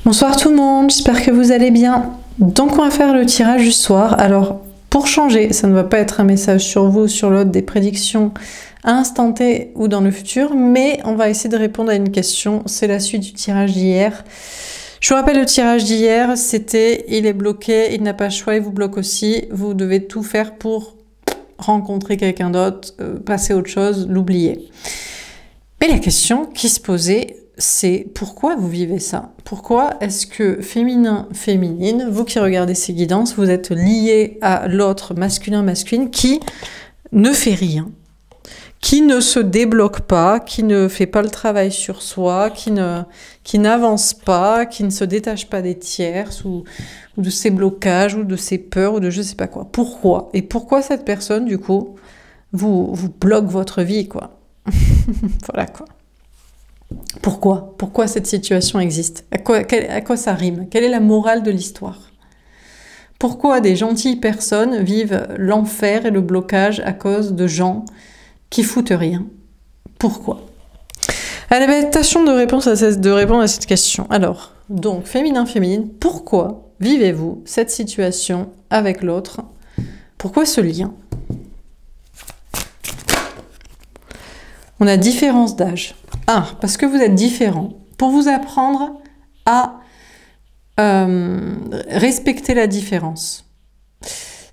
Bonsoir tout le monde, j'espère que vous allez bien. Donc on va faire le tirage du soir. Alors pour changer, ça ne va pas être un message sur vous, sur l'autre, des prédictions à instant T ou dans le futur, mais on va essayer de répondre à une question. C'est la suite du tirage d'hier. Je vous rappelle le tirage d'hier, c'était il est bloqué, il n'a pas le choix, il vous bloque aussi. Vous devez tout faire pour rencontrer quelqu'un d'autre, passer à autre chose, l'oublier. Mais la question qui se posait, c'est pourquoi vous vivez ça? Pourquoi est-ce que féminin, féminine, vous qui regardez ces guidances, vous êtes lié à l'autre masculin, masculine qui ne fait rien, qui ne se débloque pas, qui ne fait pas le travail sur soi, qui n'avance pas, qui ne se détache pas des tierces ou de ses blocages ou de ses peurs ou de je sais pas quoi. Pourquoi? Et pourquoi cette personne, du coup, vous bloque votre vie, quoi? Voilà, quoi. Pourquoi? Pourquoi cette situation existe? À quoi ça rime? Quelle est la morale de l'histoire? Pourquoi des gentilles personnes vivent l'enfer et le blocage à cause de gens qui foutent rien? Pourquoi? Allez, ben, tâchons de répondre à cette question. Alors, donc, féminin, féminine, pourquoi vivez-vous cette situation avec l'autre? Pourquoi ce lien? On a différence d'âge. Ah, parce que vous êtes différents. Pour vous apprendre à respecter la différence.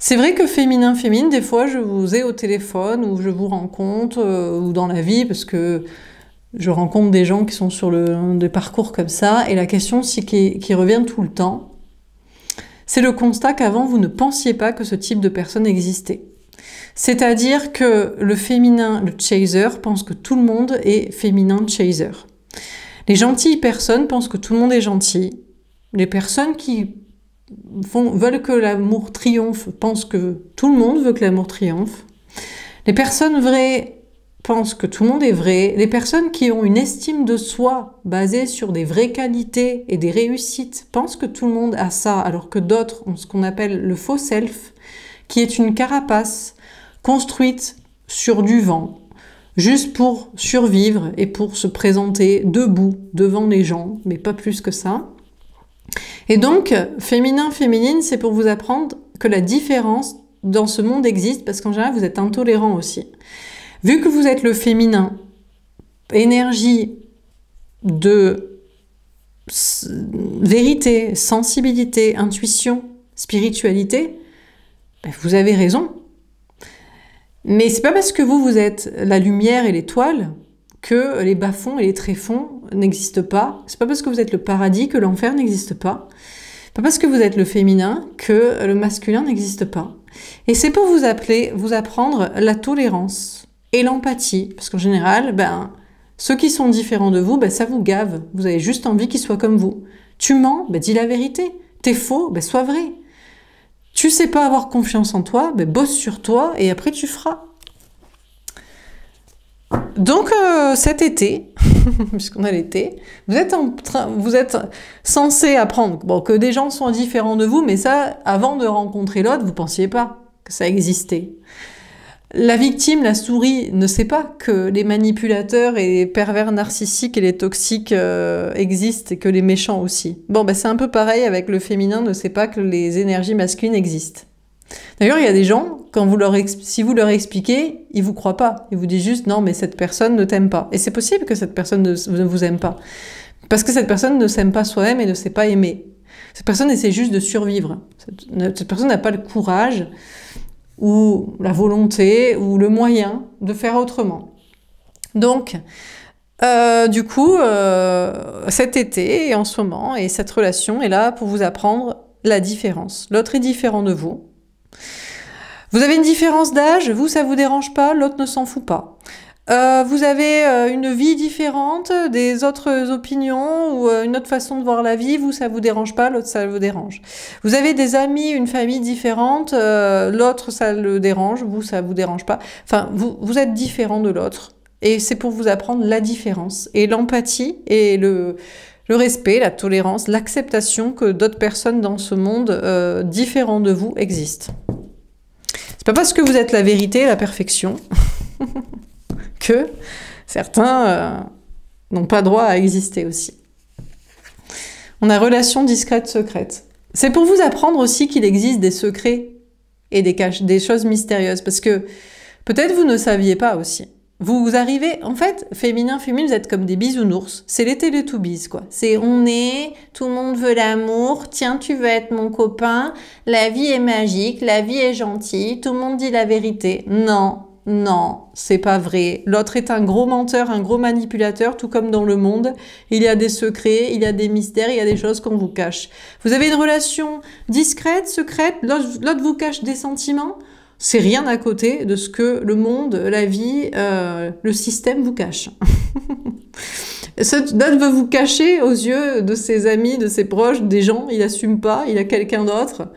C'est vrai que féminin, féminine, des fois, je vous ai au téléphone ou je vous rencontre ou dans la vie, parce que je rencontre des gens qui sont sur des parcours comme ça, et la question qui revient tout le temps, c'est le constat qu'avant, vous ne pensiez pas que ce type de personne existait. C'est-à-dire que le féminin, le chaser, pense que tout le monde est féminin chaser. Les gentilles personnes pensent que tout le monde est gentil. Les personnes qui veulent que l'amour triomphe pensent que tout le monde veut que l'amour triomphe. Les personnes vraies pensent que tout le monde est vrai. Les personnes qui ont une estime de soi basée sur des vraies qualités et des réussites pensent que tout le monde a ça, alors que d'autres ont ce qu'on appelle le faux self, qui est une carapace construite sur du vent, juste pour survivre et pour se présenter debout devant les gens, mais pas plus que ça. Et donc, féminin, féminine, c'est pour vous apprendre que la différence dans ce monde existe, parce qu'en général, vous êtes intolérant aussi. Vu que vous êtes le féminin, énergie de vérité, sensibilité, intuition, spiritualité, ben vous avez raison. Mais c'est pas parce que vous êtes la lumière et l'étoile que les bas-fonds et les tréfonds n'existent pas. C'est pas parce que vous êtes le paradis que l'enfer n'existe pas. Pas parce que vous êtes le féminin que le masculin n'existe pas. Et c'est pour vous apprendre la tolérance et l'empathie. Parce qu'en général, ben, ceux qui sont différents de vous, ben, ça vous gave. Vous avez juste envie qu'ils soient comme vous. Tu mens, ben, dis la vérité. T'es faux, ben, sois vrai. Tu sais pas avoir confiance en toi, ben bosse sur toi et après tu feras. Donc cet été, puisqu'on a l'été, vous êtes censé apprendre bon, que des gens sont différents de vous, mais ça, avant de rencontrer l'autre, vous pensiez pas que ça existait. La victime, la souris, ne sait pas que les manipulateurs et les pervers narcissiques et les toxiques existent et que les méchants aussi. Bon, ben c'est un peu pareil avec le féminin, ne sait pas que les énergies masculines existent. D'ailleurs, il y a des gens, si vous leur expliquez, ils vous croient pas. Ils vous disent juste, non, mais cette personne ne t'aime pas. Et c'est possible que cette personne ne vous aime pas. Parce que cette personne ne s'aime pas soi-même et ne sait pas aimer. Cette personne essaie juste de survivre. Cette personne n'a pas le courage ou la volonté, ou le moyen de faire autrement. Donc, du coup, cet été et en ce moment, et cette relation est là pour vous apprendre la différence. L'autre est différent de vous. Vous avez une différence d'âge, vous, ça vous dérange pas, l'autre ne s'en fout pas. Vous avez une vie différente, des autres opinions ou une autre façon de voir la vie, vous ça vous dérange pas, l'autre ça vous dérange. Vous avez des amis, une famille différente, l'autre ça le dérange, vous ça vous dérange pas. Enfin, vous êtes différent de l'autre et c'est pour vous apprendre la différence et l'empathie et le respect, la tolérance, l'acceptation que d'autres personnes dans ce monde différents de vous existent. C'est pas parce que vous êtes la vérité, la perfection que certains n'ont pas droit à exister aussi. On a relation discrète, secrète. C'est pour vous apprendre aussi qu'il existe des secrets et des choses mystérieuses, parce que peut-être vous ne saviez pas aussi. Vous arrivez, en fait, féminin, féminine, vous êtes comme des bisounours. C'est les Télétoubbies, quoi. C'est on est, tout le monde veut l'amour, tiens, tu veux être mon copain, la vie est magique, la vie est gentille, tout le monde dit la vérité. Non, non, c'est pas vrai. L'autre est un gros menteur, un gros manipulateur, tout comme dans le monde. Il y a des secrets, il y a des mystères, il y a des choses qu'on vous cache. Vous avez une relation discrète, secrète, l'autre vous cache des sentiments. C'est rien à côté de ce que le monde, la vie, le système vous cache. L'autre veut vous cacher aux yeux de ses amis, de ses proches, des gens, il assume pas, il a quelqu'un d'autre.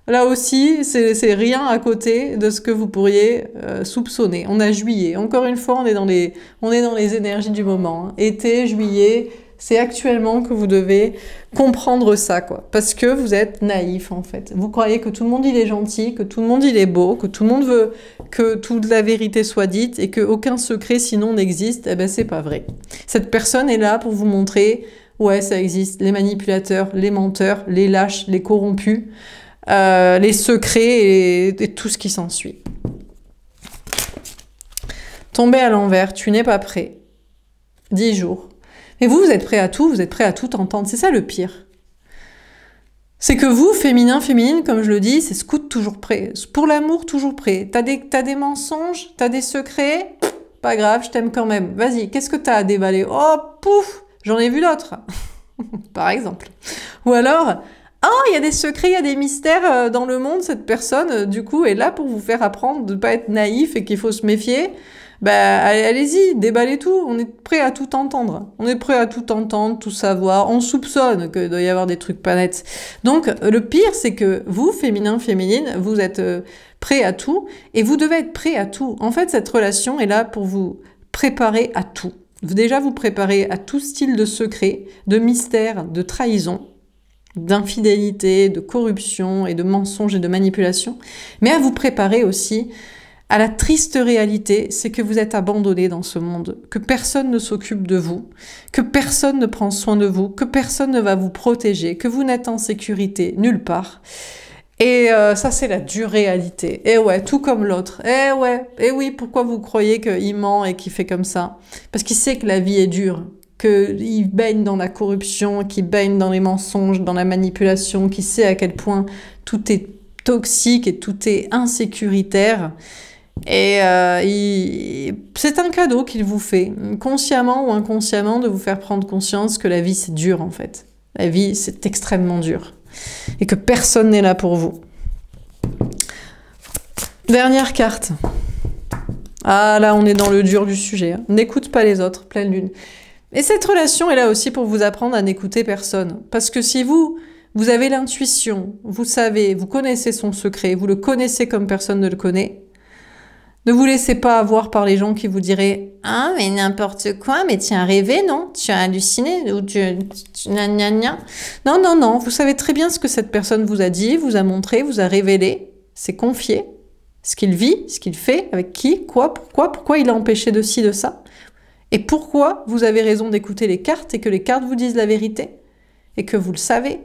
Là aussi, c'est rien à côté de ce que vous pourriez soupçonner. On a juillet. Encore une fois, on est dans les énergies du moment. Hein. Été, juillet, c'est actuellement que vous devez comprendre ça, quoi. Parce que vous êtes naïf, en fait. Vous croyez que tout le monde, il est gentil, que tout le monde, il est beau, que tout le monde veut que toute la vérité soit dite et qu'aucun secret, sinon, n'existe. Eh ben, c'est pas vrai. Cette personne est là pour vous montrer, ouais, ça existe. Les manipulateurs, les menteurs, les lâches, les corrompus. Les secrets et tout ce qui s'ensuit. Tomber à l'envers, tu n'es pas prêt. 10 jours. Mais vous êtes prêt à tout, vous êtes prêt à tout entendre. C'est ça le pire. C'est que vous, féminin, féminine, comme je le dis, c'est scout toujours prêt. Pour l'amour, toujours prêt. T'as des mensonges, t'as des secrets, pas grave, je t'aime quand même. Vas-y, qu'est-ce que t'as à déballer? Oh, pouf, j'en ai vu d'autres. Par exemple. Ou alors... oh, il y a des secrets, il y a des mystères dans le monde, cette personne, du coup, est là pour vous faire apprendre de ne pas être naïf et qu'il faut se méfier. Bah, allez-y, déballez tout, on est prêt à tout entendre. On est prêt à tout entendre, tout savoir, on soupçonne qu'il doit y avoir des trucs pas nets. Donc, le pire, c'est que vous, féminin, féminine, vous êtes prêt à tout et vous devez être prêt à tout. En fait, cette relation est là pour vous préparer à tout. Déjà, vous préparez à tout style de secret, de mystère, de trahison, d'infidélité, de corruption et de mensonges et de manipulation, mais à vous préparer aussi à la triste réalité, c'est que vous êtes abandonné dans ce monde, que personne ne s'occupe de vous, que personne ne prend soin de vous, que personne ne va vous protéger, que vous n'êtes en sécurité nulle part. Et ça, c'est la dure réalité. Et ouais, tout comme l'autre. Et ouais, et oui, pourquoi vous croyez qu'il ment et qu'il fait comme ça? Parce qu'il sait que la vie est dure, qu'il baigne dans la corruption, qu'il baigne dans les mensonges, dans la manipulation, qu'il sait à quel point tout est toxique et tout est insécuritaire. Et c'est un cadeau qu'il vous fait, consciemment ou inconsciemment, de vous faire prendre conscience que la vie, c'est dur, en fait. La vie, c'est extrêmement dur. Et que personne n'est là pour vous. Dernière carte. Ah, là, on est dans le dur du sujet. Hein. N'écoute pas les autres, pleine lune. Et cette relation est là aussi pour vous apprendre à n'écouter personne. Parce que si vous avez l'intuition, vous savez, vous connaissez son secret, vous le connaissez comme personne ne le connaît, ne vous laissez pas avoir par les gens qui vous diraient « Ah, mais n'importe quoi, mais tu as rêvé, non? Tu as halluciné ou gna gna gna. » Non, non, non, vous savez très bien ce que cette personne vous a dit, vous a montré, vous a révélé, c'est confié, ce qu'il vit, ce qu'il fait, avec qui, quoi, pourquoi il a empêché de ci, de ça. Et pourquoi vous avez raison d'écouter les cartes et que les cartes vous disent la vérité et que vous le savez.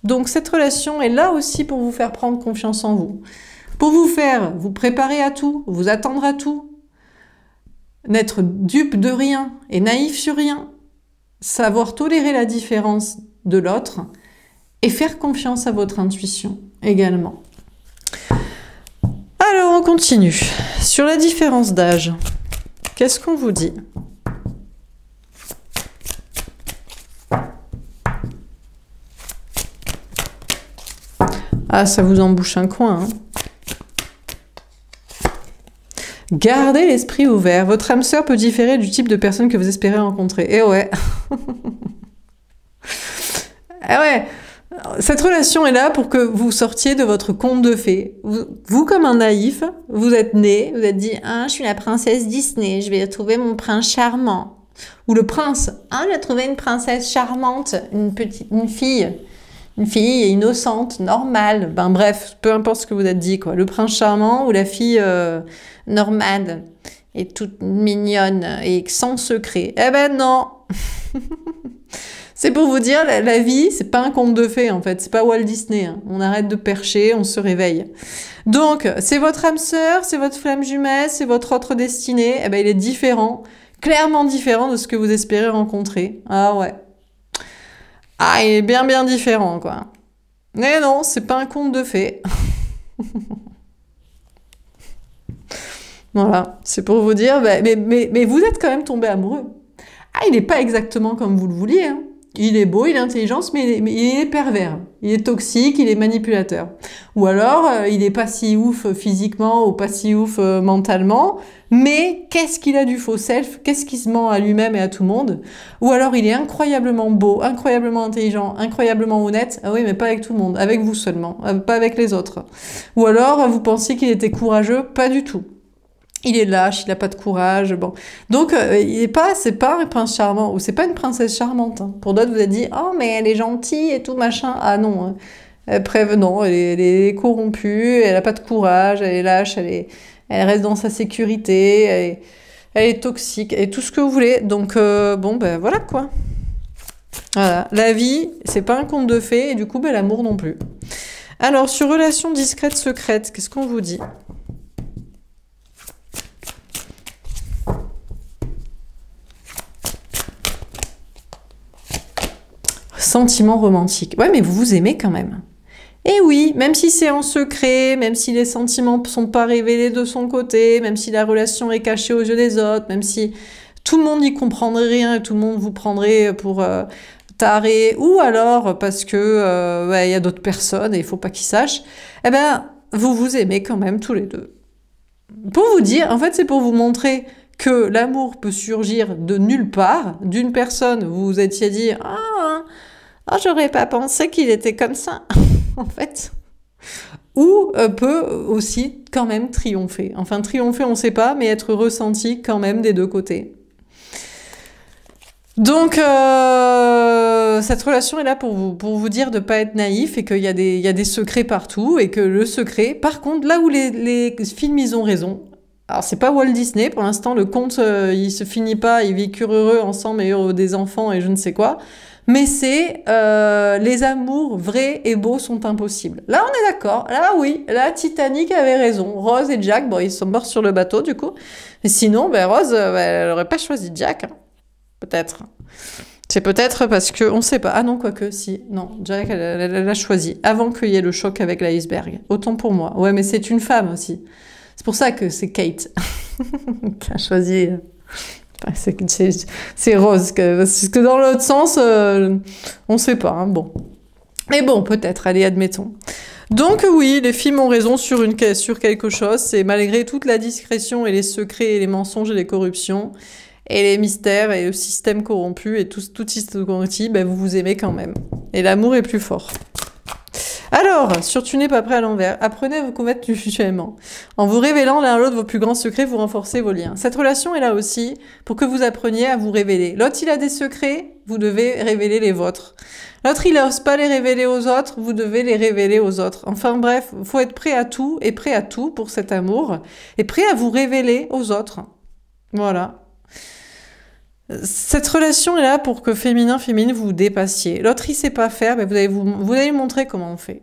Donc cette relation est là aussi pour vous faire prendre confiance en vous. Pour vous faire vous préparer à tout, vous attendre à tout, n'être dupe de rien et naïf sur rien, savoir tolérer la différence de l'autre et faire confiance à votre intuition également. Alors on continue. Sur la différence d'âge, qu'est-ce qu'on vous dit ? Ah, ça vous embouche un coin, hein. Gardez l'esprit ouvert. Votre âme sœur peut différer du type de personne que vous espérez rencontrer. Eh ouais. Eh ouais. Cette relation est là pour que vous sortiez de votre conte de fées. Vous, comme un naïf, vous êtes né, vous êtes dit « Ah, je suis la princesse Disney, je vais trouver mon prince charmant. » Ou le prince « Ah, j'ai trouvé une princesse charmante, une fille innocente, normale. » Ben bref, peu importe ce que vous êtes dit, quoi. Le prince charmant ou la fille normale et toute mignonne et sans secret. Eh ben non. C'est pour vous dire, la vie, c'est pas un conte de fées, en fait. C'est pas Walt Disney, hein. On arrête de percher, on se réveille. Donc, c'est votre âme sœur, c'est votre flamme jumelle, c'est votre autre destinée. Eh ben, il est différent, clairement différent de ce que vous espérez rencontrer. Ah ouais. Ah, il est bien bien différent, quoi. Mais non, c'est pas un conte de fées. Voilà, c'est pour vous dire, bah, mais vous êtes quand même tombé amoureux. Ah, il n'est pas exactement comme vous le vouliez, hein. Il est beau, il est intelligent, mais il est pervers. Il est toxique, il est manipulateur. Ou alors, il est pas si ouf physiquement ou pas si ouf mentalement, mais qu'est-ce qu'il a du faux self? Qu'est-ce qu'il se ment à lui-même et à tout le monde? Ou alors, il est incroyablement beau, incroyablement intelligent, incroyablement honnête. Ah oui, mais pas avec tout le monde, avec vous seulement, pas avec les autres. Ou alors, vous pensiez qu'il était courageux? Pas du tout. Il est lâche, il n'a pas de courage, bon. Donc, c'est pas un prince charmant, ou c'est pas une princesse charmante, hein. Pour d'autres, vous avez dit, oh, mais elle est gentille et tout, machin. Ah non, hein. Non, elle est corrompue, elle n'a pas de courage, elle est lâche, elle reste dans sa sécurité, elle est toxique, et tout ce que vous voulez. Donc, bon, ben voilà, quoi. Voilà. La vie, c'est pas un conte de fées, et du coup, ben, l'amour non plus. Alors, sur relation discrète, secrète, qu'est-ce qu'on vous dit ? Sentiment romantique. Ouais, mais vous vous aimez quand même. Et oui, même si c'est en secret, même si les sentiments ne sont pas révélés de son côté, même si la relation est cachée aux yeux des autres, même si tout le monde n'y comprendrait rien et tout le monde vous prendrait pour taré, ou alors parce que y a d'autres personnes et il faut pas qu'ils sachent, eh ben, vous vous aimez quand même tous les deux. Pour vous dire, en fait, c'est pour vous montrer que l'amour peut surgir de nulle part, d'une personne, vous vous étiez dit « Ah, j'aurais pas pensé qu'il était comme ça, en fait. » Ou peut aussi quand même triompher. Enfin, triompher, on sait pas, mais être ressenti quand même des deux côtés. Donc, cette relation est là pour vous dire de pas être naïf et qu'il y a des secrets partout et que le secret, par contre, là où les films, ils ont raison. Alors, c'est pas Walt Disney, pour l'instant, le conte, il se finit pas, ils vécurent heureux ensemble et heureux des enfants et je ne sais quoi. Mais c'est les amours vrais et beaux sont impossibles. Là, on est d'accord. Là, oui, là, Titanic avait raison. Rose et Jack, bon, ils sont morts sur le bateau, du coup. Mais sinon, ben, Rose, elle aurait pas choisi Jack, hein. Peut-être. C'est peut-être parce que, on sait pas. Ah non, quoique, si. Non, Jack, elle a choisi. Avant qu'il y ait le choc avec l'iceberg. Autant pour moi. Ouais, mais c'est une femme aussi. C'est pour ça que c'est Kate qui a choisi. C'est Rose. Parce que dans l'autre sens, on sait pas. Hein, bon. Mais bon, peut-être. Allez, admettons. Donc oui, les films ont raison sur quelque chose. C'est malgré toute la discrétion et les secrets et les mensonges et les corruptions et les mystères et le système corrompu et tout système corrompu, ben vous vous aimez quand même. Et l'amour est plus fort. Alors, sur Tu n'es pas prêt à l'envers, apprenez à vous connaître mutuellement. En vous révélant l'un à l'autre vos plus grands secrets, vous renforcez vos liens. Cette relation est là aussi pour que vous appreniez à vous révéler. L'autre, il a des secrets, vous devez révéler les vôtres. L'autre, il n'ose pas les révéler aux autres, vous devez les révéler aux autres. Enfin bref, il faut être prêt à tout et prêt à tout pour cet amour et prêt à vous révéler aux autres. Voilà. Cette relation est là pour que féminin, féminine, vous dépassiez. L'autre, il sait pas faire, ben vous allez lui montrer comment on fait.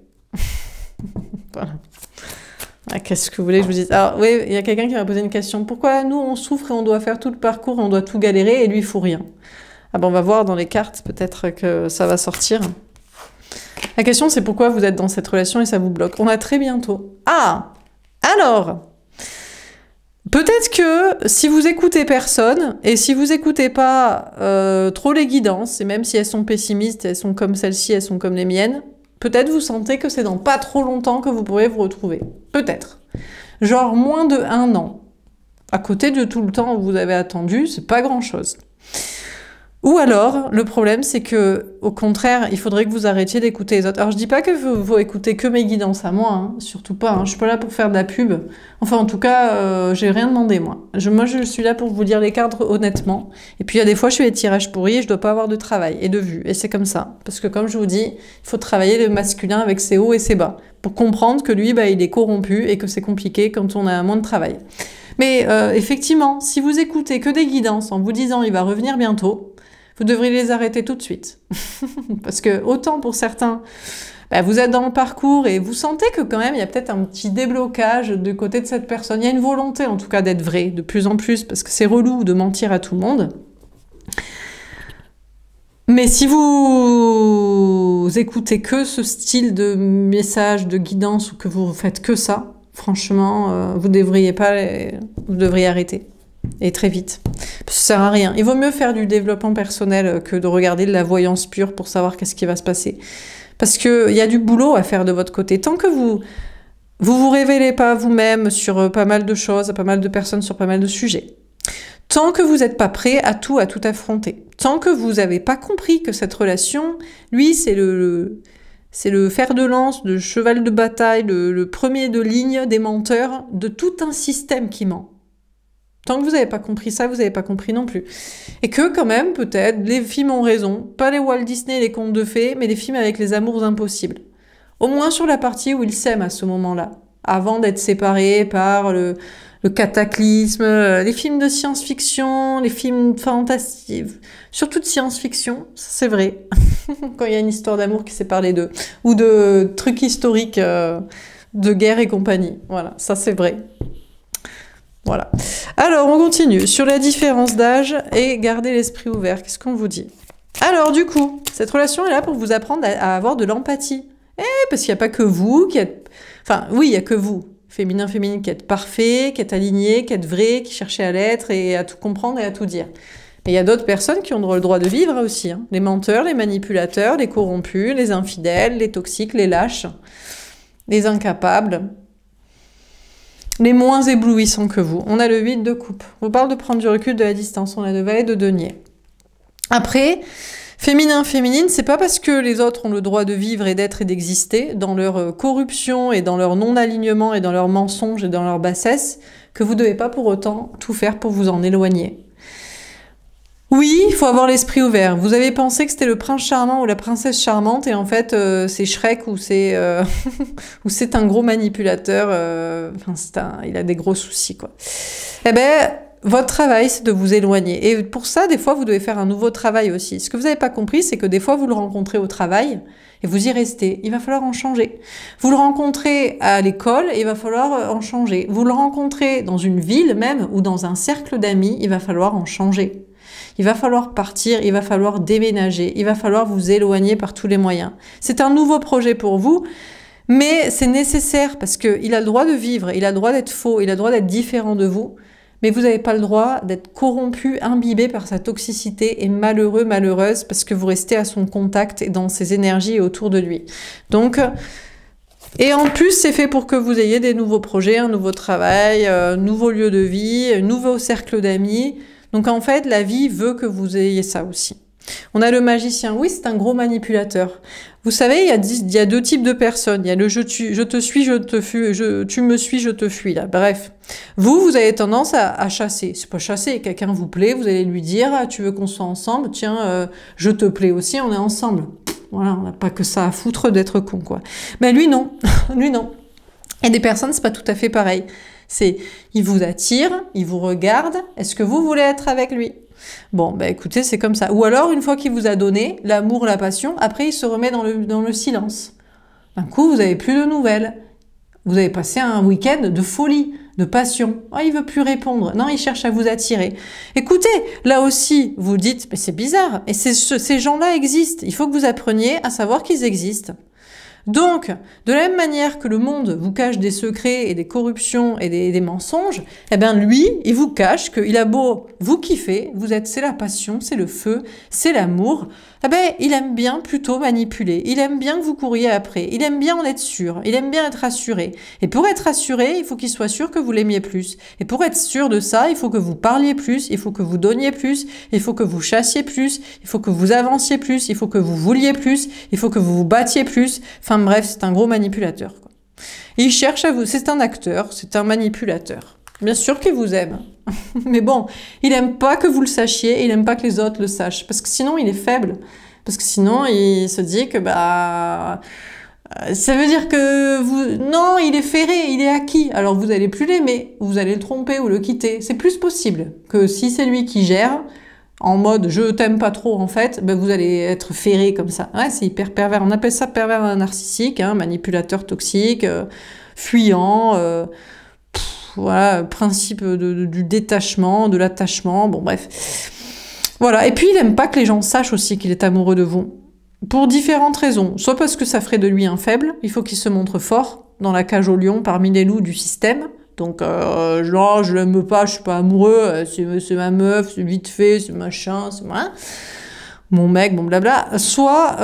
Voilà. Ah, qu'est-ce que vous voulez que je vous dise? Alors, oui, il y a quelqu'un qui m'a posé une question. Pourquoi nous, on souffre et on doit faire tout le parcours, on doit tout galérer, et lui, il faut rien? Ah ben, on va voir dans les cartes, peut-être que ça va sortir. La question, c'est pourquoi vous êtes dans cette relation et ça vous bloque. On a très bientôt. Ah! Alors... Peut-être que si vous écoutez personne, et si vous écoutez pas trop les guidances, et même si elles sont pessimistes, elles sont comme celles-ci, elles sont comme les miennes, peut-être vous sentez que c'est dans pas trop longtemps que vous pourrez vous retrouver. Peut-être. Genre moins de 1 an. À côté de tout le temps où vous avez attendu, c'est pas grand-chose. Ou alors, le problème, c'est que, au contraire, il faudrait que vous arrêtiez d'écouter les autres. Alors, je dis pas que vous écoutez que mes guidances à moi, hein, surtout pas, hein, je suis pas là pour faire de la pub. Enfin, en tout cas, j'ai rien demandé, moi. Moi, je suis là pour vous lire les cartes honnêtement. Et puis, il y a des fois, je fais des tirages pourris et je dois pas avoir de travail et de vue. Et c'est comme ça. Parce que, comme je vous dis, il faut travailler le masculin avec ses hauts et ses bas. Pour comprendre que lui, bah, il est corrompu et que c'est compliqué quand on a moins de travail. Mais, effectivement, si vous écoutez que des guidances en vous disant « il va revenir bientôt », vous devriez les arrêter tout de suite. Parce que autant pour certains, vous êtes dans le parcours et vous sentez que quand même, il y a peut-être un petit déblocage du côté de cette personne. Il y a une volonté en tout cas d'être vrai, de plus en plus, parce que c'est relou de mentir à tout le monde. Mais si vous écoutez que ce style de message, de guidance, ou que vous faites que ça, franchement, vous devriez arrêter. Et très vite. Ça sert à rien. Il vaut mieux faire du développement personnel que de regarder de la voyance pure pour savoir qu'est-ce qui va se passer. Parce qu'il y a du boulot à faire de votre côté. Tant que vous révélez pas vous-même sur pas mal de choses, à pas mal de personnes, sur pas mal de sujets. Tant que vous n'êtes pas prêt à tout affronter. Tant que vous n'avez pas compris que cette relation, lui, c'est le fer de lance, le cheval de bataille, le premier de ligne des menteurs de tout un système qui ment. Tant que vous n'avez pas compris ça, vous n'avez pas compris non plus. Et que quand même, peut-être, les films ont raison, pas les Walt Disney, les contes de fées, mais les films avec les amours impossibles. Au moins sur la partie où ils s'aiment à ce moment-là, avant d'être séparés par le cataclysme, les films de science-fiction, les films fantastiques, surtout de science-fiction, c'est vrai, quand il y a une histoire d'amour qui sépare les deux, ou de trucs historiques de guerre et compagnie, voilà, ça c'est vrai. Voilà. Alors, on continue sur la différence d'âge et garder l'esprit ouvert. Qu'est-ce qu'on vous dit? Alors, du coup, cette relation est là pour vous apprendre à avoir de l'empathie. Parce qu'il n'y a pas que vous qui êtes... Enfin, oui, il n'y a que vous, féminin, qui êtes parfait, qui êtes aligné, qui êtes vrai, qui cherchez à l'être et à tout comprendre et à tout dire. Mais il y a d'autres personnes qui ont le droit de vivre aussi. Hein. Les menteurs, les manipulateurs, les corrompus, les infidèles, les toxiques, les lâches, les incapables... les moins éblouissants que vous. On a le 8 de coupe. On parle de prendre du recul, de la distance. On a le valet de denier. Après, féminin, c'est pas parce que les autres ont le droit de vivre et d'être et d'exister dans leur corruption et dans leur non-alignement et dans leurs mensonges et dans leur bassesse que vous devez pas pour autant tout faire pour vous en éloigner. Oui, il faut avoir l'esprit ouvert. Vous avez pensé que c'était le prince charmant ou la princesse charmante et en fait c'est Shrek ou c'est ou c'est un gros manipulateur. Il a des gros soucis quoi. Eh ben votre travail c'est de vous éloigner et pour ça des fois vous devez faire un nouveau travail aussi. Ce que vous n'avez pas compris c'est que des fois vous le rencontrez au travail et vous y restez. Il va falloir en changer. Vous le rencontrez à l'école, il va falloir en changer. Vous le rencontrez dans une ville même ou dans un cercle d'amis, il va falloir en changer. Il va falloir partir, il va falloir déménager, il va falloir vous éloigner par tous les moyens. C'est un nouveau projet pour vous, mais c'est nécessaire parce qu'il a le droit de vivre, il a le droit d'être faux, il a le droit d'être différent de vous, mais vous n'avez pas le droit d'être corrompu, imbibé par sa toxicité et malheureux, malheureuse parce que vous restez à son contact et dans ses énergies et autour de lui. Donc, et en plus, c'est fait pour que vous ayez des nouveaux projets, un nouveau travail, un nouveau lieu de vie, un nouveau cercle d'amis. Donc en fait, la vie veut que vous ayez ça aussi. On a le magicien. Oui, c'est un gros manipulateur. Vous savez, il y a deux types de personnes. Il y a le je te suis, tu me suis, je te fuis. Là. Bref, vous avez tendance à chasser. C'est pas chasser. Quelqu'un vous plaît, vous allez lui dire ah, tu veux qu'on soit ensemble. Tiens, je te plais aussi, on est ensemble. Voilà, on n'a pas que ça à foutre d'être con, quoi. Mais lui non, lui non. Et des personnes, c'est pas tout à fait pareil. Il vous attire, il vous regarde, est-ce que vous voulez être avec lui? Bon, écoutez, c'est comme ça. Ou alors, une fois qu'il vous a donné l'amour, la passion, après, il se remet dans le silence. D'un coup, vous n'avez plus de nouvelles. Vous avez passé un week-end de folie, de passion. Oh, il veut plus répondre. Non, il cherche à vous attirer. Écoutez, là aussi, vous dites, mais c'est bizarre. Et ces gens-là existent. Il faut que vous appreniez à savoir qu'ils existent. Donc, de la même manière que le monde vous cache des secrets et des corruptions et des mensonges, eh bien lui, il vous cache qu'il a beau vous kiffer, c'est la passion, c'est le feu, c'est l'amour, eh ben il aime bien plutôt manipuler, il aime bien que vous couriez après, il aime bien en être sûr, il aime bien être rassuré. Et pour être rassuré, il faut qu'il soit sûr que vous l'aimiez plus. Et pour être sûr de ça, il faut que vous parliez plus, il faut que vous donniez plus, il faut que vous chassiez plus, il faut que vous avanciez plus, il faut que vous vouliez plus, il faut que vous vous battiez plus. Enfin bref, c'est un gros manipulateur, quoi. Et il cherche à vous, c'est un acteur, c'est un manipulateur. Bien sûr qu'il vous aime. Mais bon, il aime pas que vous le sachiez, et il aime pas que les autres le sachent. Parce que sinon, il est faible. Parce que sinon, il se dit que, ça veut dire que non, il est ferré, il est acquis. Alors vous allez plus l'aimer, vous allez le tromper ou le quitter. C'est plus possible que si c'est lui qui gère, en mode je t'aime pas trop en fait, ben vous allez être ferré comme ça. Ouais, c'est hyper pervers. On appelle ça pervers narcissique, hein, manipulateur toxique, fuyant, voilà, principe du détachement, de l'attachement, bon bref. Voilà, et puis il aime pas que les gens sachent aussi qu'il est amoureux de vous. Pour différentes raisons. Soit parce que ça ferait de lui un faible, il faut qu'il se montre fort dans la cage au lion parmi les loups du système. Donc, genre, je l'aime pas, je suis pas amoureux, c'est ma meuf, c'est vite fait, c'est machin, c'est moi. Mon mec, bon blabla. Soit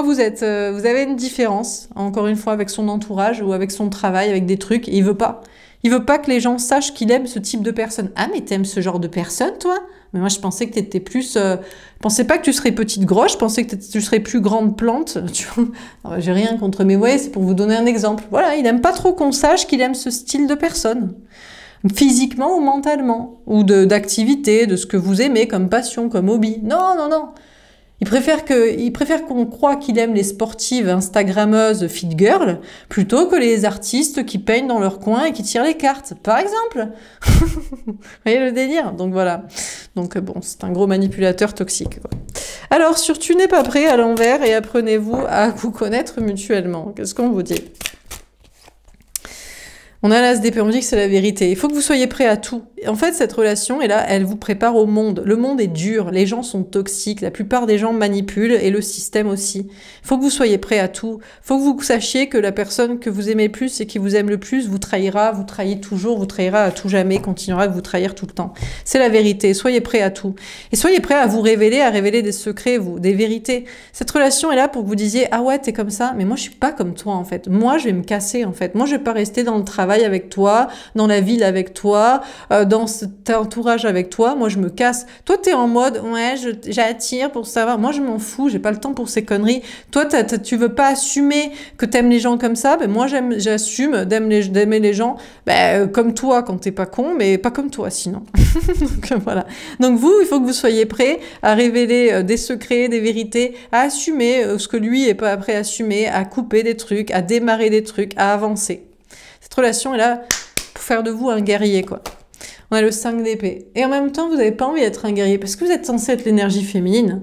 vous avez une différence, encore une fois, avec son entourage ou avec son travail, avec des trucs, et il veut pas. Il veut pas que les gens sachent qu'il aime ce type de personne. Ah, mais t'aimes ce genre de personne, toi? Mais moi, je pensais que t'étais plus... je pensais pas que tu serais petite grosse, je pensais que tu serais plus grande plante. Tu vois, j'ai rien contre, mais ouais, c'est pour vous donner un exemple. Voilà, il aime pas trop qu'on sache qu'il aime ce style de personne. Physiquement ou mentalement. Ou d'activité, de ce que vous aimez comme passion, comme hobby. Non, non, non. Il préfère qu'on croie qu'il aime les sportives instagrammeuses fit girl plutôt que les artistes qui peignent dans leur coin et qui tirent les cartes, par exemple. Vous voyez le délire? Donc voilà. Donc bon, c'est un gros manipulateur toxique, quoi. Alors, sur Tu n'es pas prêt à l'envers et apprenez-vous à vous connaître mutuellement. Qu'est-ce qu'on vous dit? On a l'as d'épée, on dit que c'est la vérité. Il faut que vous soyez prêts à tout. En fait, cette relation, et là, elle vous prépare au monde. Le monde est dur, les gens sont toxiques, la plupart des gens manipulent, et le système aussi. Il faut que vous soyez prêts à tout. Il faut que vous sachiez que la personne que vous aimez le plus et qui vous aime le plus vous trahira, vous trahit toujours, vous trahira à tout jamais, continuera de vous trahir tout le temps. C'est la vérité, soyez prêts à tout. Et soyez prêts à vous révéler, à révéler des secrets, des vérités. Cette relation est là pour que vous disiez « Ah ouais, t'es comme ça, mais moi je suis pas comme toi en fait. Moi je vais me casser en fait. Moi je vais pas rester dans le travail avec toi, dans la ville avec toi, dans cet entourage avec toi, moi je me casse. Toi t'es en mode ouais j'attire pour savoir, moi je m'en fous, j'ai pas le temps pour ces conneries. Toi tu veux pas assumer que t'aimes les gens comme ça, ben moi j'assume d'aimer les gens comme toi quand t'es pas con, mais pas comme toi sinon. Donc voilà. Donc vous, il faut que vous soyez prêts à révéler des secrets, des vérités, à assumer ce que lui est pas prêt à assumer, à couper des trucs, à démarrer des trucs, à avancer. Cette relation est là pour faire de vous un guerrier, quoi. On a le 5 d'épée. Et en même temps, vous n'avez pas envie d'être un guerrier parce que vous êtes censé être l'énergie féminine.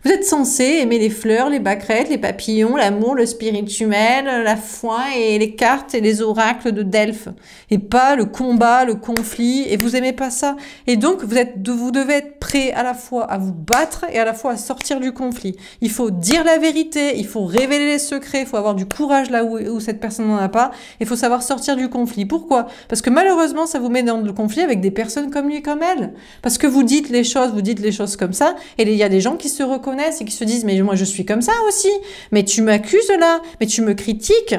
Vous êtes censé aimer les fleurs, les pâquerettes, les papillons, l'amour, le spirituel, la foi et les cartes et les oracles de Delphes. Et pas le combat, le conflit. Et vous aimez pas ça. Et donc, vous devez être prêt à la fois à vous battre et à la fois à sortir du conflit. Il faut dire la vérité, il faut révéler les secrets, il faut avoir du courage là où cette personne n'en a pas. Il faut savoir sortir du conflit. Pourquoi? Parce que malheureusement, ça vous met dans le conflit avec des personnes comme lui, comme elle. Parce que vous dites les choses comme ça, et il y a des gens qui se reconnaissent et qui se disent « Mais moi, je suis comme ça aussi. Mais tu m'accuses là. Mais tu me critiques. »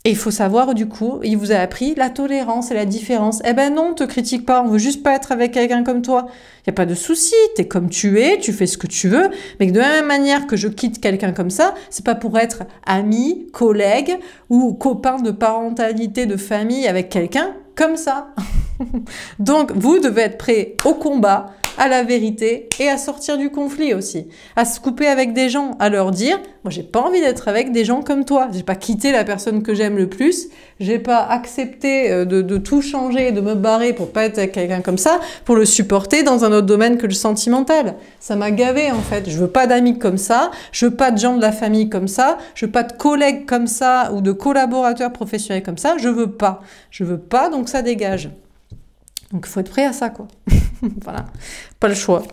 Et il faut savoir, du coup, il vous a appris la tolérance et la différence. Eh ben non, on te critique pas, on veut juste pas être avec quelqu'un comme toi. Il n'y a pas de souci, t'es comme tu es, tu fais ce que tu veux, mais de la même manière que je quitte quelqu'un comme ça, c'est pas pour être ami, collègue ou copain de parentalité, de famille avec quelqu'un comme ça. Donc, vous devez être prêt au combat, à la vérité et à sortir du conflit aussi. À se couper avec des gens, à leur dire « Moi, j'ai pas envie d'être avec des gens comme toi. J'ai pas quitté la personne que j'aime le plus. J'ai pas accepté de tout changer, de me barrer pour pas être avec quelqu'un comme ça, pour le supporter dans un autre domaine que le sentimental. Ça m'a gavé, en fait. Je veux pas d'amis comme ça. Je veux pas de gens de la famille comme ça. Je veux pas de collègues comme ça ou de collaborateurs professionnels comme ça. Je veux pas. Je veux pas, donc ça dégage. » Donc, il faut être prêt à ça, quoi. Voilà, pas le choix.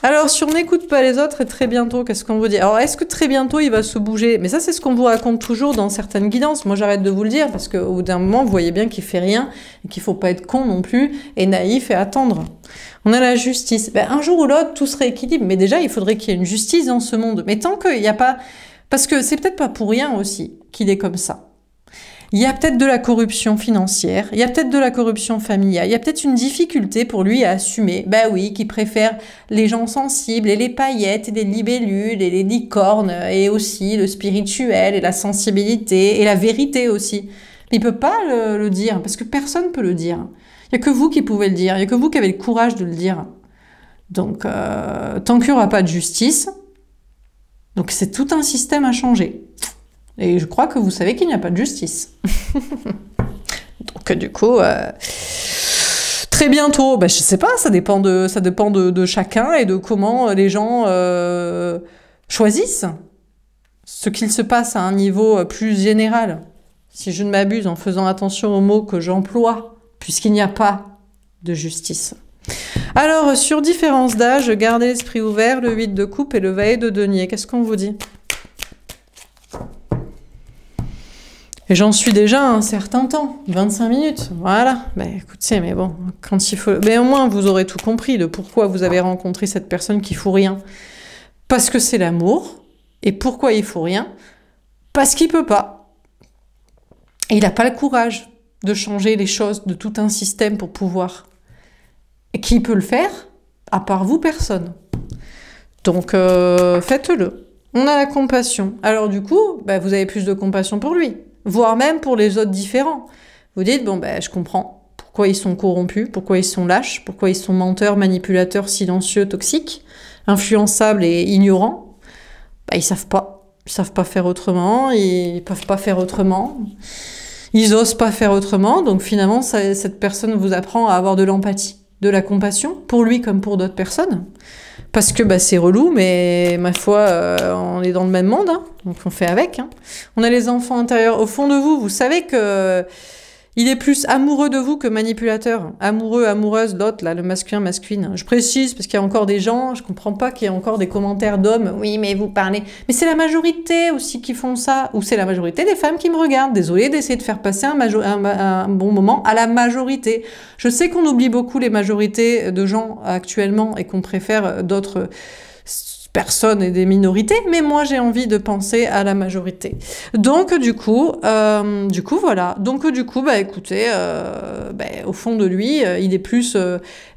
Alors, sur n'écoute pas les autres et très bientôt, qu'est-ce qu'on vous dit? Alors, est-ce que très bientôt, il va se bouger? Mais ça, c'est ce qu'on vous raconte toujours dans certaines guidances. Moi, j'arrête de vous le dire parce qu'au bout d'un moment, vous voyez bien qu'il fait rien et qu'il faut pas être con non plus et naïf et attendre. On a la justice. Ben, un jour ou l'autre, tout se rééquilibre. Mais déjà, il faudrait qu'il y ait une justice dans ce monde. Mais tant qu'il n'y a pas... Parce que c'est peut-être pas pour rien aussi qu'il est comme ça. Il y a peut-être de la corruption financière, il y a peut-être de la corruption familiale, il y a peut-être une difficulté pour lui à assumer, bah oui, qu'il préfère les gens sensibles et les paillettes et les libellules et les licornes et aussi le spirituel et la sensibilité et la vérité aussi. Mais il peut pas le dire parce que personne peut le dire. Il y a que vous qui pouvez le dire, il y a que vous qui avez le courage de le dire. Donc, tant qu'il n'y aura pas de justice, donc c'est tout un système à changer. Et je crois que vous savez qu'il n'y a pas de justice. Donc du coup, Très bientôt, ben, je sais pas, ça dépend de chacun et de comment les gens choisissent ce qu'il se passe à un niveau plus général. Si je ne m'abuse, en faisant attention aux mots que j'emploie, puisqu'il n'y a pas de justice. Alors, sur différence d'âge, gardez l'esprit ouvert, le 8 de coupe et le valet de denier. Qu'est-ce qu'on vous dit? Et j'en suis déjà un certain temps, 25 minutes, voilà. Ben, écoutez, mais bon, quand il faut... Mais au moins, vous aurez tout compris de pourquoi vous avez rencontré cette personne qui fout rien. Parce que c'est l'amour. Et pourquoi il faut rien? Parce qu'il peut pas. Et il n'a pas le courage de changer les choses de tout un système pour pouvoir. Et qui peut le faire? À part vous, personne. Donc, faites-le. On a la compassion. Alors du coup, ben, vous avez plus de compassion pour lui. Voire même pour les autres différents. Vous dites, bon, ben, je comprends pourquoi ils sont corrompus, pourquoi ils sont lâches, pourquoi ils sont menteurs, manipulateurs, silencieux, toxiques, influençables et ignorants. Ben, ils savent pas. Ils savent pas faire autrement, ils peuvent pas faire autrement. Ils osent pas faire autrement, donc finalement, cette personne vous apprend à avoir de l'empathie, de la compassion, pour lui comme pour d'autres personnes. Parce que bah, c'est relou, mais ma foi, on est dans le même monde, hein, donc on fait avec. Hein. On a les enfants intérieurs au fond de vous. Vous savez que il est plus amoureux de vous que manipulateur. Amoureux, amoureuse, l'autre, là, le masculin, masculine. Je précise, parce qu'il y a encore des gens, je comprends pas qu'il y ait encore des commentaires d'hommes. Oui, mais vous parlez... Mais c'est la majorité aussi qui font ça. Ou c'est la majorité des femmes qui me regardent. Désolée d'essayer de faire passer un bon moment à la majorité. Je sais qu'on oublie beaucoup les majorités de gens actuellement et qu'on préfère d'autres... personnes et des minorités, mais moi j'ai envie de penser à la majorité. Donc du coup voilà. Donc du coup, bah écoutez, au fond de lui, il est plus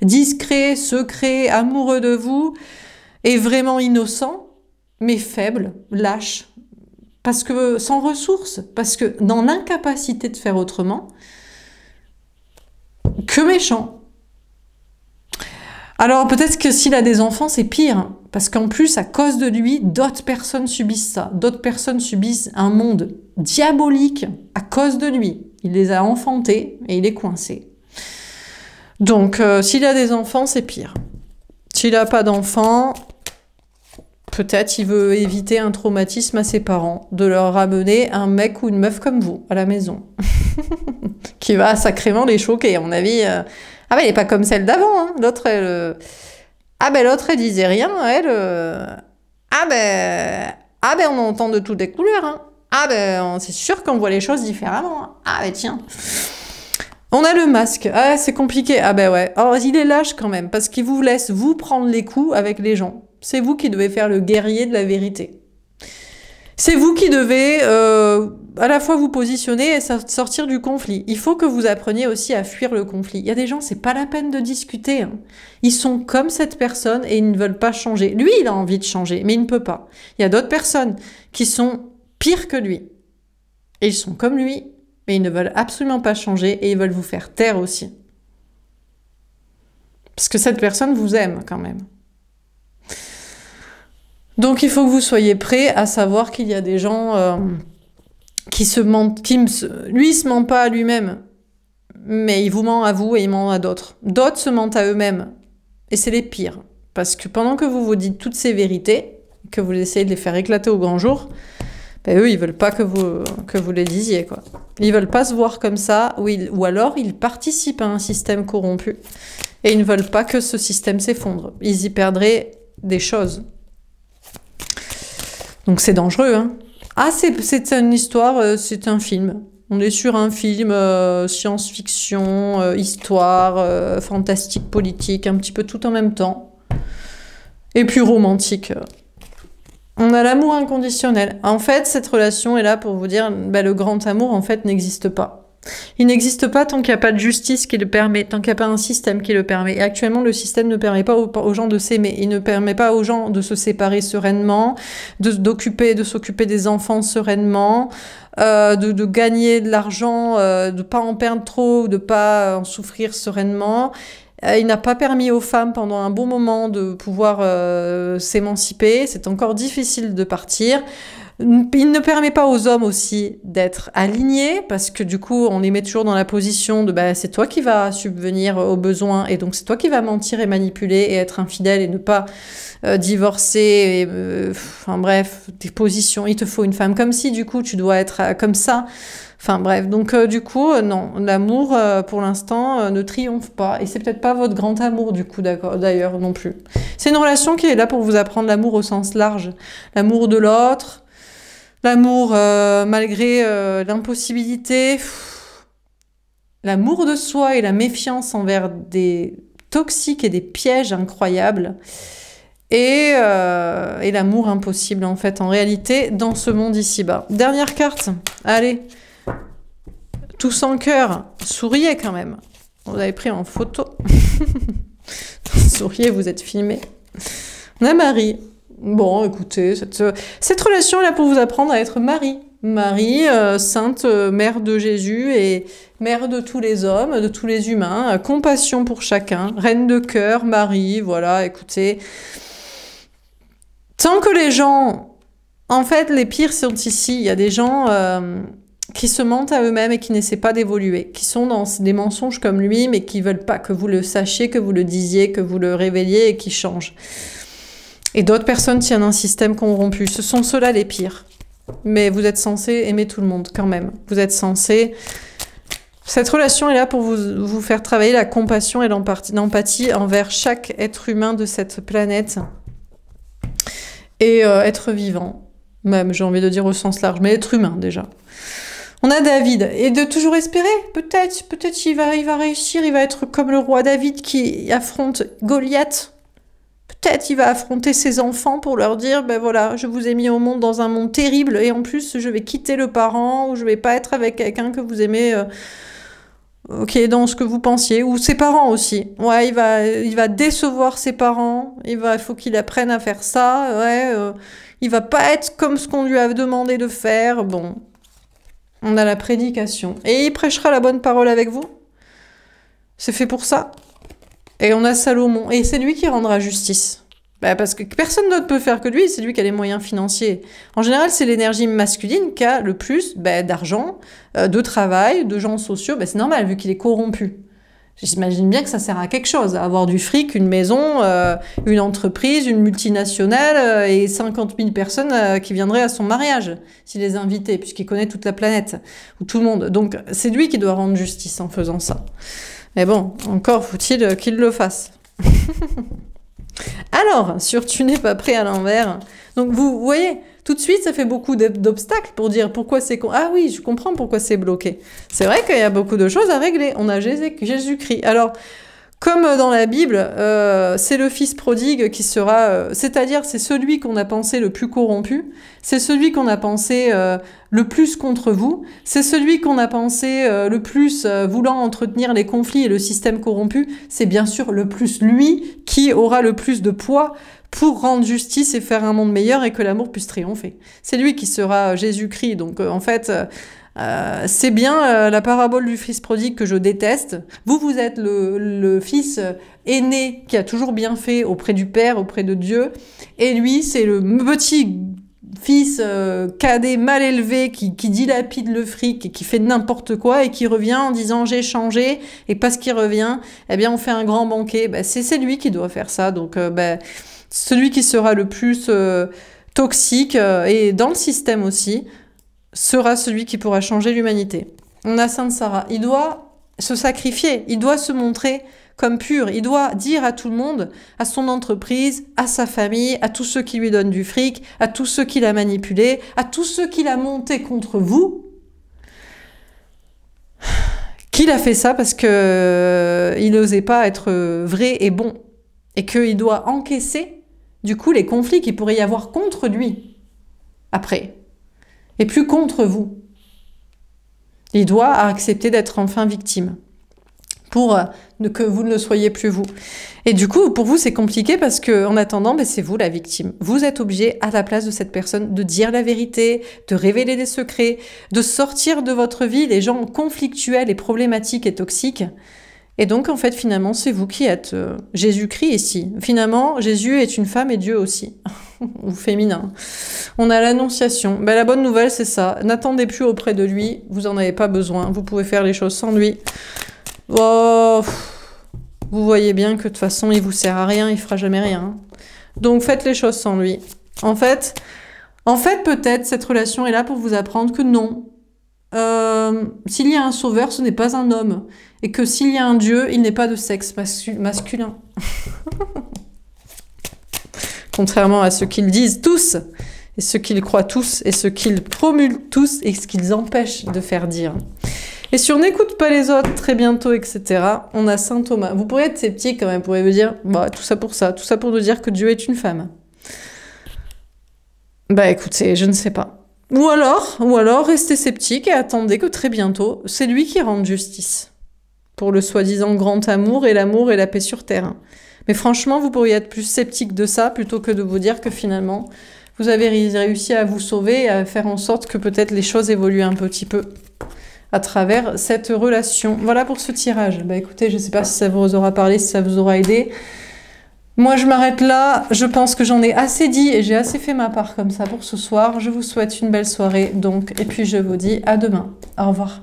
discret, secret, amoureux de vous, et vraiment innocent, mais faible, lâche, parce que sans ressources, parce que dans l'incapacité de faire autrement, que méchant. Alors peut-être que s'il a des enfants, c'est pire, parce qu'en plus, à cause de lui, d'autres personnes subissent ça. D'autres personnes subissent un monde diabolique à cause de lui. Il les a enfantés et il est coincé. Donc, s'il a des enfants, c'est pire. S'il n'a pas d'enfants, peut-être il veut éviter un traumatisme à ses parents, de leur ramener un mec ou une meuf comme vous à la maison, qui va sacrément les choquer, à mon avis. Ah ben, elle n'est pas comme celle d'avant, hein. L'autre, elle... Ah ben, l'autre, elle disait rien, elle... Ah ben, on entend de toutes les couleurs, hein. Ah ben, c'est sûr qu'on voit les choses différemment, hein. Ah ben, tiens. On a le masque. Ah, c'est compliqué. Ah ben ouais. Alors, il est lâche quand même, parce qu'il vous laisse vous prendre les coups avec les gens. C'est vous qui devez faire le guerrier de la vérité. C'est vous qui devez à la fois vous positionner et sortir du conflit. Il faut que vous appreniez aussi à fuir le conflit. Il y a des gens, c'est pas la peine de discuter. Hein. Ils sont comme cette personne et ils ne veulent pas changer. Lui, il a envie de changer, mais il ne peut pas. Il y a d'autres personnes qui sont pires que lui. Et ils sont comme lui, mais ils ne veulent absolument pas changer et ils veulent vous faire taire aussi. Parce que cette personne vous aime quand même. Donc il faut que vous soyez prêts à savoir qu'il y a des gens qui se mentent, lui il se ment pas à lui-même, mais il vous ment à vous et il ment à d'autres. D'autres se mentent à eux-mêmes et c'est les pires, parce que pendant que vous vous dites toutes ces vérités, que vous essayez de les faire éclater au grand jour, ben eux ils veulent pas que vous les disiez quoi. Ils veulent pas se voir comme ça, ou alors ils participent à un système corrompu et ils ne veulent pas que ce système s'effondre. Ils y perdraient des choses. Donc c'est dangereux, hein. Ah, c'est une histoire, c'est un film. On est sur un film science-fiction, histoire, fantastique, politique, un petit peu tout en même temps. Et puis romantique. On a l'amour inconditionnel. En fait, cette relation est là pour vous dire, bah, le grand amour, en fait, n'existe pas. Il n'existe pas tant qu'il n'y a pas de justice qui le permet, tant qu'il n'y a pas un système qui le permet. Et actuellement, le système ne permet pas aux gens de s'aimer. Il ne permet pas aux gens de se séparer sereinement, de s'occuper des enfants sereinement, de gagner de l'argent, de pas en perdre trop, de pas en souffrir sereinement. Il n'a pas permis aux femmes pendant un bon moment de pouvoir s'émanciper. C'est encore difficile de partir. Il ne permet pas aux hommes aussi d'être alignés, parce que du coup, on les met toujours dans la position de bah, c'est toi qui vas subvenir aux besoins, et donc c'est toi qui vas mentir et manipuler et être infidèle et ne pas divorcer. Enfin bref, des positions. Il te faut une femme comme si, du coup, tu dois être comme ça. Enfin bref, donc du coup, non, l'amour, pour l'instant, ne triomphe pas. Et c'est peut-être pas votre grand amour, du coup, d'ailleurs, non plus. C'est une relation qui est là pour vous apprendre l'amour au sens large. L'amour de l'autre, l'amour malgré l'impossibilité, l'amour de soi et la méfiance envers des toxiques et des pièges incroyables. Et l'amour impossible, en fait, en réalité, dans ce monde ici-bas. Dernière carte, allez. Tous en cœur, souriez quand même. Vous avez pris en photo. Souriez, vous êtes filmé. On a Marie. Bon, écoutez, cette relation est là pour vous apprendre à être Marie. Marie, sainte mère de Jésus et mère de tous les hommes, de tous les humains. Compassion pour chacun. Reine de cœur, Marie, voilà, écoutez. Tant que les gens... En fait, les pires sont ici. Il y a des gens... qui se mentent à eux-mêmes et qui n'essaient pas d'évoluer, qui sont dans des mensonges comme lui, mais qui veulent pas que vous le sachiez, que vous le disiez, que vous le révéliez et qui changent. Et d'autres personnes tiennent un système corrompu. Ce sont ceux-là les pires. Mais vous êtes censés aimer tout le monde quand même. Vous êtes censés... Cette relation est là pour vous faire travailler la compassion et l'empathie envers chaque être humain de cette planète. Et être vivant. Même, j'ai envie de dire au sens large, mais être humain déjà. On a David, et de toujours espérer, peut-être il va réussir, il va être comme le roi David qui affronte Goliath. Peut-être il va affronter ses enfants pour leur dire, ben voilà, je vous ai mis au monde dans un monde terrible, et en plus je vais quitter le parent, ou je vais pas être avec quelqu'un que vous aimez, qui est dans ce que vous pensiez, ou ses parents aussi. Ouais, il va décevoir ses parents, il faut qu'il apprenne à faire ça, ouais, il va pas être comme ce qu'on lui a demandé de faire, bon... On a la prédication. Et il prêchera la bonne parole avec vous. C'est fait pour ça. Et on a Salomon. Et c'est lui qui rendra justice. Bah parce que personne d'autre peut faire que lui. C'est lui qui a les moyens financiers. En général, c'est l'énergie masculine qui a le plus d'argent, de travail, de gens sociaux. Bah, c'est normal, vu qu'il est corrompu. J'imagine bien que ça sert à quelque chose, à avoir du fric, une maison, une entreprise, une multinationale et 50 000 personnes qui viendraient à son mariage, s'il les invitait, puisqu'il connaît toute la planète, ou tout le monde. Donc c'est lui qui doit rendre justice en faisant ça. Mais bon, encore faut-il qu'il le fasse. Alors, sur tu n'es pas prêt à l'envers. Donc vous voyez, tout de suite, ça fait beaucoup d'obstacles pour dire pourquoi c'est... Ah oui, je comprends pourquoi c'est bloqué. C'est vrai qu'il y a beaucoup de choses à régler. On a Jésus-Christ. Alors, comme dans la Bible, c'est le fils prodigue qui sera... c'est-à-dire, c'est celui qu'on a pensé le plus corrompu. C'est celui qu'on a pensé le plus contre vous. C'est celui qu'on a pensé le plus voulant entretenir les conflits et le système corrompu. C'est bien sûr le plus lui qui aura le plus de poids pour rendre justice et faire un monde meilleur et que l'amour puisse triompher. C'est lui qui sera Jésus-Christ. Donc, en fait... c'est bien la parabole du fils prodigue que je déteste. Vous êtes le fils aîné qui a toujours bien fait auprès du Père, auprès de Dieu. Et lui, c'est le petit fils cadet mal élevé qui dilapide le fric et qui fait n'importe quoi et qui revient en disant j'ai changé. Et parce qu'il revient, eh bien on fait un grand banquet. Ben, c'est lui qui doit faire ça. Donc celui qui sera le plus toxique et dans le système aussi, sera celui qui pourra changer l'humanité. On a Sainte Sarah. Il doit se sacrifier, il doit se montrer comme pur, il doit dire à tout le monde, à son entreprise, à sa famille, à tous ceux qui lui donnent du fric, à tous ceux qui l'a manipulé, à tous ceux qui l'a monté contre vous, qu'il a fait ça parce que il n'osait pas être vrai et bon, et qu'il doit encaisser, du coup, les conflits qu'il pourrait y avoir contre lui, après. Et plus contre vous. Il doit accepter d'être enfin victime pour que vous ne le soyez plus vous. Et du coup, pour vous, c'est compliqué parce que en attendant, c'est vous la victime. Vous êtes obligé, à la place de cette personne, de dire la vérité, de révéler des secrets, de sortir de votre vie les gens conflictuels et problématiques et toxiques. Et donc, en fait, finalement, c'est vous qui êtes Jésus-Christ ici. Finalement, Jésus est une femme et Dieu aussi. Ou féminin. On a l'annonciation. Ben, la bonne nouvelle, c'est ça. N'attendez plus auprès de lui. Vous en avez pas besoin. Vous pouvez faire les choses sans lui. Oh, vous voyez bien que de toute façon, il vous sert à rien. Il fera jamais rien. Donc, faites les choses sans lui. En fait, peut-être, cette relation est là pour vous apprendre que non. S'il y a un sauveur, ce n'est pas un homme. Et que s'il y a un Dieu, il n'est pas de sexe masculin. Contrairement à ce qu'ils disent tous, et ce qu'ils croient tous, et ce qu'ils promulguent tous, et ce qu'ils empêchent de faire dire. Et sur n'écoute pas les autres, très bientôt, etc., on a saint Thomas. Vous pourriez être sceptique quand même, vous pourriez vous dire, bah, tout ça pour nous dire que Dieu est une femme. Bah écoutez, je ne sais pas. Ou alors, restez sceptique et attendez que très bientôt, c'est lui qui rende justice. Pour le soi-disant grand amour et la paix sur terre. Mais franchement, vous pourriez être plus sceptique de ça plutôt que de vous dire que finalement, vous avez réussi à vous sauver et à faire en sorte que peut-être les choses évoluent un petit peu à travers cette relation. Voilà pour ce tirage. Bah écoutez, je ne sais pas si ça vous aura parlé, si ça vous aura aidé. Moi, je m'arrête là. Je pense que j'en ai assez dit et j'ai assez fait ma part comme ça pour ce soir. Je vous souhaite une belle soirée, donc, et puis je vous dis à demain. Au revoir.